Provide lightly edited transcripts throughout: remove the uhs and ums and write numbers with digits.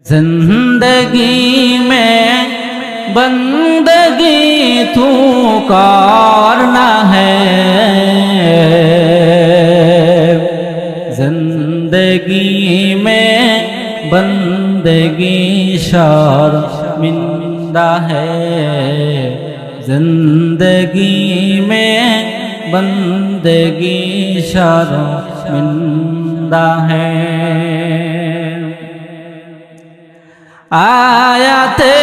जिंदगी में बंदगी तू करना है, जिंदगी में बंदगी शर्मिंदा है, जिंदगी में बंदगी शर्मिंदा है। आयाते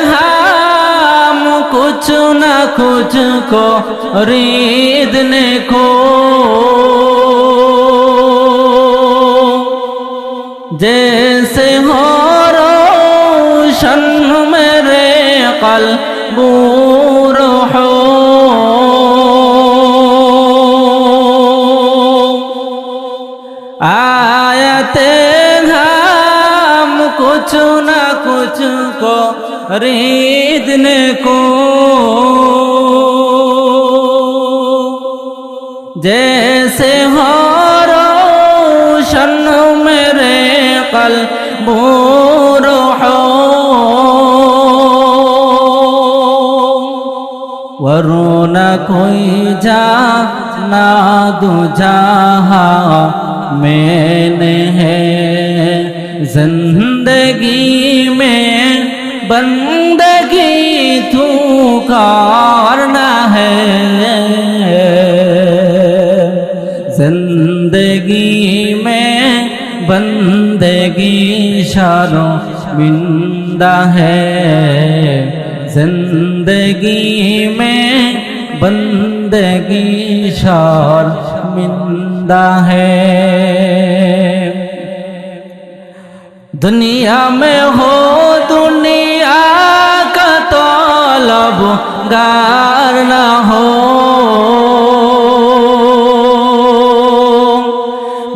हम कुछ न कुछ को खरीदने को, जैसे हो रोशन मेरे क़ल्ब हो, आयते हम कुछ न कुछ को खरीदने को, जैसे हो रोशन मेरे क़ल्ब हो, वरना कोई जाना दो जहाँ मैंने है, जिंदगी में बंदगी तू करना है, जिंदगी में बंदगी शर्मिंदा है, जिंदगी में बंदगी शर्मिंदा है। दुनिया में हो दुनिया का तलबगार न हो,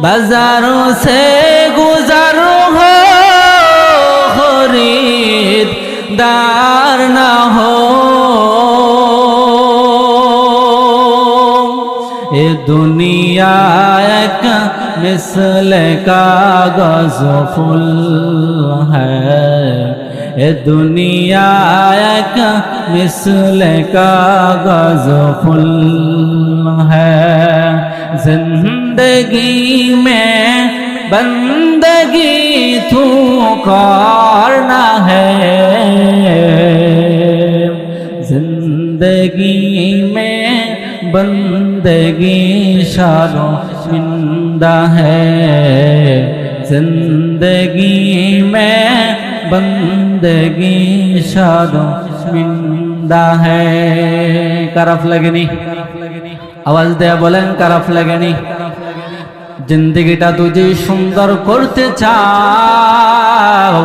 बाजारों से गुजर हो खरीदार न हो, ये दुनिया एक मिसल कागज फूल है, ये दुनिया एक मिसल कागज फूल है, जिंदगी में बंदगी तू करना है, जिंदगी में बंदगी शर्मिंदा है, जिंदगी में बंदगी शर्मिंदा है। करफ लगनी आवाज दे बोलें, करफ लगनी। जिंदगीটা तुझे সুন্দর করতে চাও,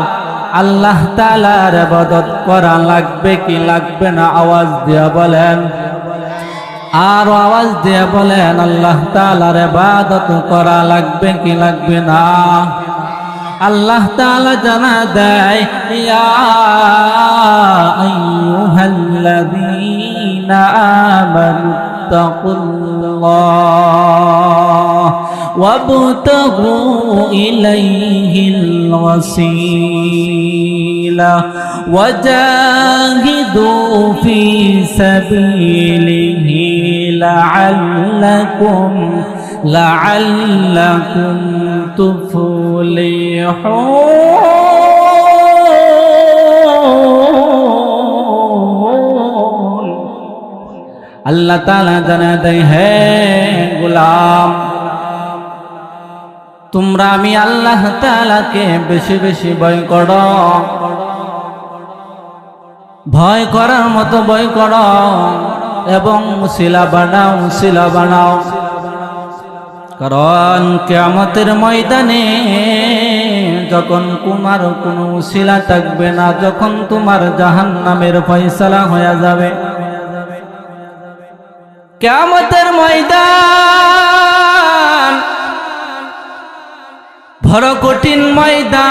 আল্লাহ তাআলার ইবাদত করা লাগবে কি লাগবে না? আওয়াজ দিয়ে বলেন, আর আওয়াজ দিয়ে বলেন, আল্লাহ তাআলার ইবাদত করা লাগবে কি লাগবে না? আল্লাহ তাআলা জানা দেয়, ইয়া আইয়ুহাল্লাযীনা আমানু তাকুল্লাহ ওয়াবতাগু ইলাইহিল ওয়াসিলা ওয়াজাহিদু ফি সাবিলিহি লাআল্লাকুম তুফলিহুন। আল্লাহ তাআলা জানা দেয়, হে গোলাম, তোমরা আমি আল্লাহ তাআলাকে বেশি বেশি ভয় করো, ভয় করার মতো ভয় করো এবং উসিলা বানাও, উসিলা বানাও। কারণ কিয়ামতের ময়দানে যখন তোমার কোনো উসিলা থাকবে না, যখন তোমার জাহান্নামের ফয়সালা হয়ে যাবে, কিয়ামতের ময়দান বড় কঠিন ময়দান,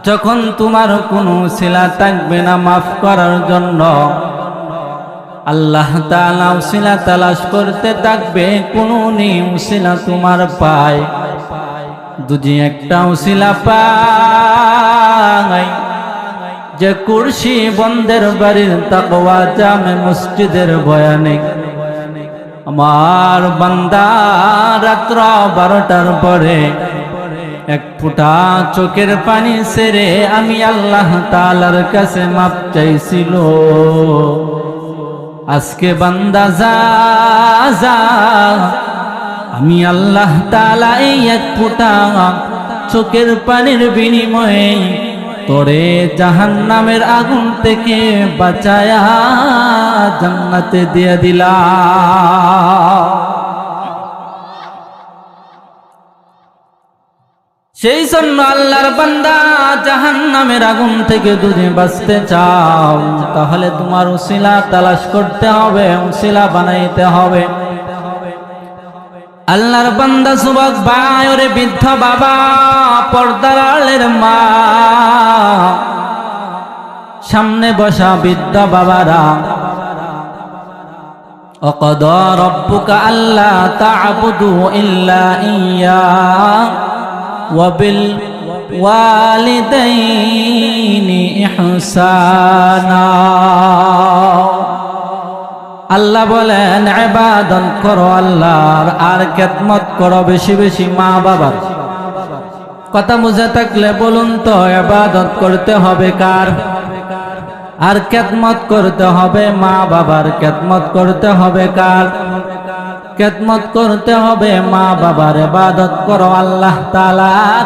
যখন তোমার কোনো উসিলা থাকবে না মাফ করার জন্য, আল্লাহ তাআলা উসিলা তালাশ করতে থাকবে, কোনো উসিলা তোমার পায়। দুজি একটা উসিলা পায়, যে কুরসি বন্দের বাড়ির তাকওয়া জামে মসজিদের বয়ানে আমার বান্দা রাত্র 12টার পরে এক ফোঁটা চোখের পানি ছেড়ে আমি আল্লাহ তাআলার কাছে মাপ চাইছিল। আজকে বান্দা যা যা, আমি আল্লাহ তাআলা এই এক ফোঁটা চোখের পানির বিনিময়ে তোরে জাহান্নামের আগুন থেকে বাঁচায়া জান্নাতে দিয়ে দিলাম। সেই জন্য আল্লাহর বান্দা, জাহান্নামের আগুন থেকে যদি বাঁচতে চাও তাহলে তোমার উসিলা তালাশ করতে হবে, উসিলা বানাইতে হবে। আল্লাহর বান্দা, যুবক ভাই, ওরে বৃদ্ধ বাবা, পর্দার আড়ালের মা, সামনে বসা বৃদ্ধ বাবারা, ওয়াকাদা রাব্বুকা আল্লা তা'বুদু ইল্লা ইয়্যা ওয়া বিল ওয়ালিদাইনি ইহসানা। আল্লাহ বলেন ইবাদত করো আল্লাহর, আর খেদমত করো বেশি বেশি মা বাবার। কথা বুঝে থাকলে বলুন তো, ইবাদত করতে হবে কার? আর খেদমত করতে হবে মা বাবার। খেদমত করতে হবে কার? খেদমত করতে হবে মা বাবার। ইবাদত করো আল্লাহ তাআলার,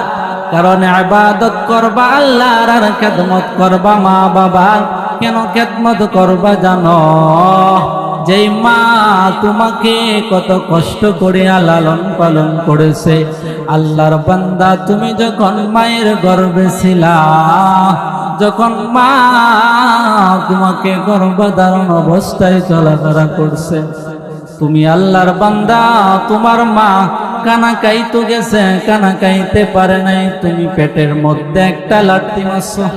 কারণ ইবাদত করবা আল্লাহর আর খেদমত করবা মা বাবার। কেন খেদমত করবা জানো? যেই মা তোমাকে কত কষ্ট করে লালন পালন করেছে। আল্লাহর বান্দা, তুমি যখন মায়ের গর্ভে ছিলা, যখন মা তোমাকে গর্ভধারণ অবস্থায় চলাফেরা করছে, তুমি আল্লাহর বান্দা, তোমার মা কানা কাইতে গেছে, কানা কাইতে পারে নাই, তুমি পেটের মধ্যে একটা লাথি মারছো।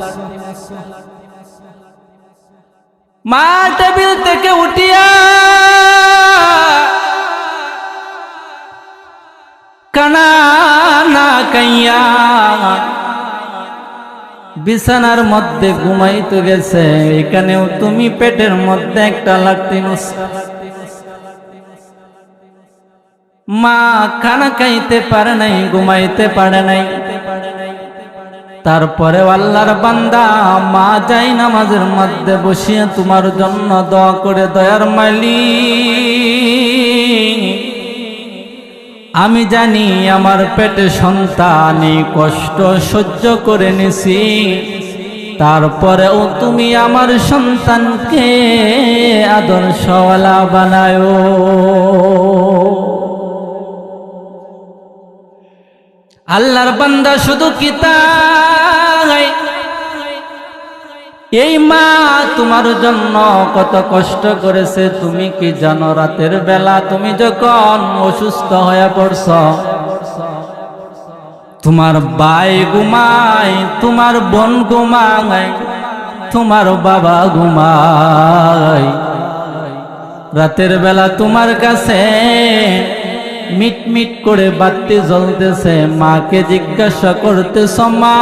মা টেবিল থেকে উঠিয়া কানা না কাইয়া বিছানার মধ্যে ঘুমাইতে গেছে, এখানেও তুমি পেটের মধ্যে একটা লাথি মারছো। মা খানা খাইতে পারে নাই, ঘুমাইতে পারে নাই, তারপরে আল্লাহর বান্দা মা যাই নামাজের মধ্যে বসিয়ে তোমার জন্য দোয়া করে, দয়ার মালিক, আমি জানি আমার পেটে সন্তান এই কষ্ট সহ্য করে নিছি, তারপরেও তুমি আমার সন্তানকে আদর্শওয়ালা বানায়ো। আল্লাহর বান্দা, শুধু কি তাই, এই মা তোমার জন্য কত কষ্ট করেছে তুমি কি জানো? রাতের বেলা তুমি যখন অসুস্থ হয়ে পড়ছ, তোমার ভাই ঘুমায়, তোমার বোন ঘুমায়, তোমার বাবা ঘুমায়, রাতের বেলা তোমার কাছে মিট মিট করে বাতি জ্বলতেছে, মাকে জিজ্ঞাসা করতেছ, মা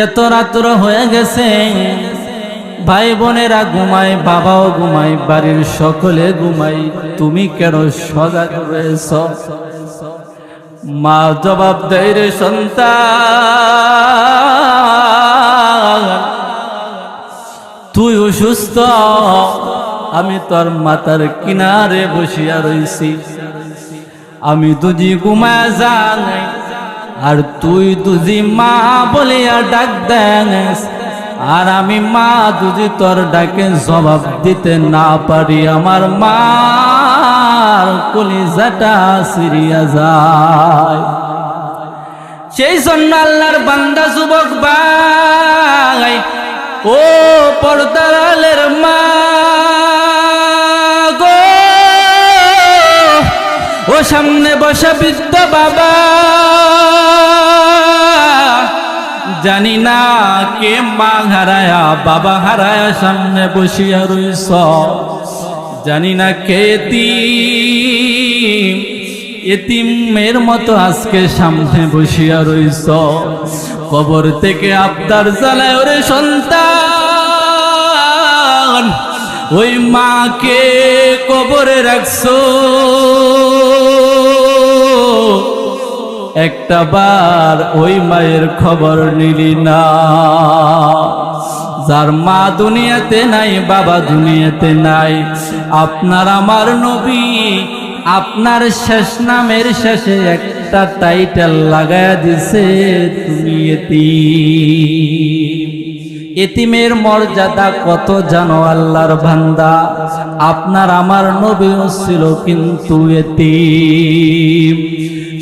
এত রাত্র হয়ে গেছে, ভাই বোনেরা ঘুমায়, বাবাও ঘুমায়, বাড়ির সকলে ঘুমায়, তুমি কেন সজাগ রয়েছ? মা জবাব দেয়, রে সন্তান, তুই অসুস্থ, আমি তোর মাথার কিনারে বসিয়া রইছি, আমি দুজি ঘুমায় যাই, আর তুই দুজি মা বলিয়া ডাক দেস, আর আমি মা দুজি তোর ডাকে জবাব দিতে না পারি, আমার মার কলিজাটা সিরিয়া যায়। সেই জন্য আল্লাহর বান্দা, যুবক ভাই, ও পর্দার আড়ালের মা গো, ও সামনে বসা বৃদ্ধ বাবা, জানি না কে মা হারায়া বাবা হারায়া সামনে বসিয়া রইছ, জানি না কে এতিমের মতো আজকে সামনে বসিয়া রইছ। কবর থেকে আবদার জ্বালায় ওরে সন্তান, ওই মাকে কবরে রাখছো, একটা বার ওই মায়ের খবর নিলি না। যার মা দুনিয়াতে নাই বাবা দুনিয়াতে নাই, আপনার আমার নবী আপনার শেষ নামের শেষে একটা টাইটেল লাগায়া দিছে, তুমি এতিম। এতিমের মর্যাদা কত জানো আল্লাহর বান্দা? আপনার আমার নবীও ছিল কিন্তু এতিম।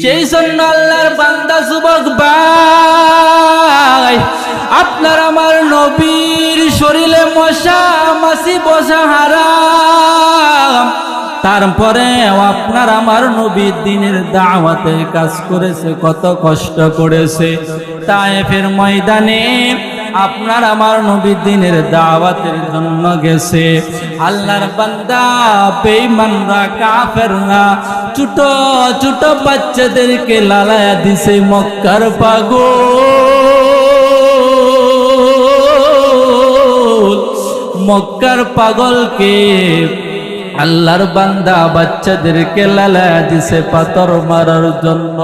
সেই জন্য আল্লাহর বান্দা যুবক ভাই, আপনার আমার নবীর শরীরে মশা মাছি বসা হারাম, তারপরে আপনার আমার নবী দ্বীনের দাওয়াতে কাজ করেছে, কত কষ্ট করেছে। তায়েফের ময়দানে আপনার আমার নবী দ্বীনের দাওয়াতের জন্য গেছে। আল্লাহর বান্দা বেঈমানরা কাফেররা ছোট ছোট বাচ্চাদেরকে লালায়া দিছে মক্কার পাগল। মক্কার পাগলকে আল্লাহর বান্দা বাচ্চাদেরকে লালায়া দিছে পাথর মারার জন্য।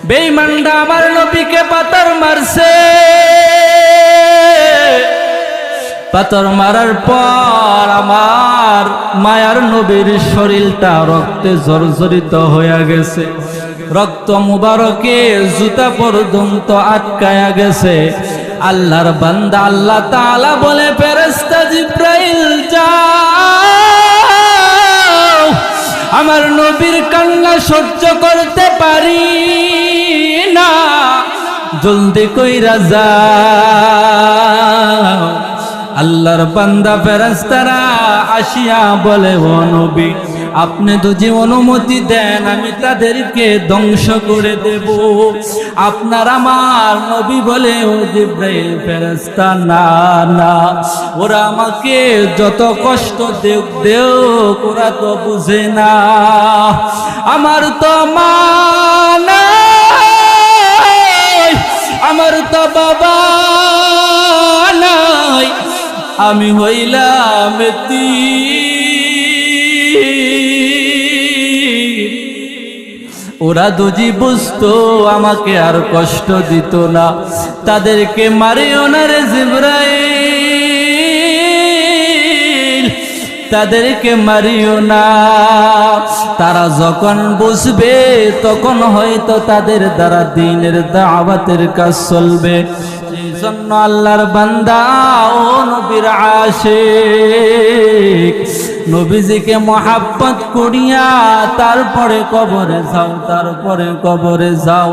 বেঈমানরা আমার নবীকে পাথর মারছে। পাথর মারার পর আমার মায়ার নবীর শরীরটা রক্তে জর্জরিত হয়ে গেছে, রক্ত মুবারকে জুতা পর্যন্ত আটকায়া গেছে। আল্লাহর বান্দা আল্লাহ তাআলা বলে, ফেরেশতা জিব্রাইল যাও, আমার নবীর কান্না সহ্য করতে পারি না, জলদি কইরা যাও। আল্লাহর বান্দা ফেরেশতারা আসিয়া বলে, ও নবী আপনি যদি অনুমতি দেন আমি তাদেরকে ধ্বংস করে দেব। আপনার আমার নবী বলে, ও জিব্রাইল ফেরেশতা না না, ওরা আমাকে যত কষ্ট দেও ওরা তো বুঝে না, আমার তো মা নাই, আমার তো বাবা নাই, আমি হইলাম এতিম। ওরা দুজি বুঝতো আমাকে আর কষ্ট দিত না, তাদেরকে মারিও না রে জিবরাইল, তাদেরকে মারিও না। তারা যখন বুঝবে তখন হয়তো তাদের দ্বারা দ্বীনের দাওয়াতের কাজ চলবে। সেই জন্য আল্লাহর বান্দা ও নবীর আশিক, নবীজিকে মহাব্বত করিয়া তারপরে কবরে যাও, তারপরে কবরে যাও।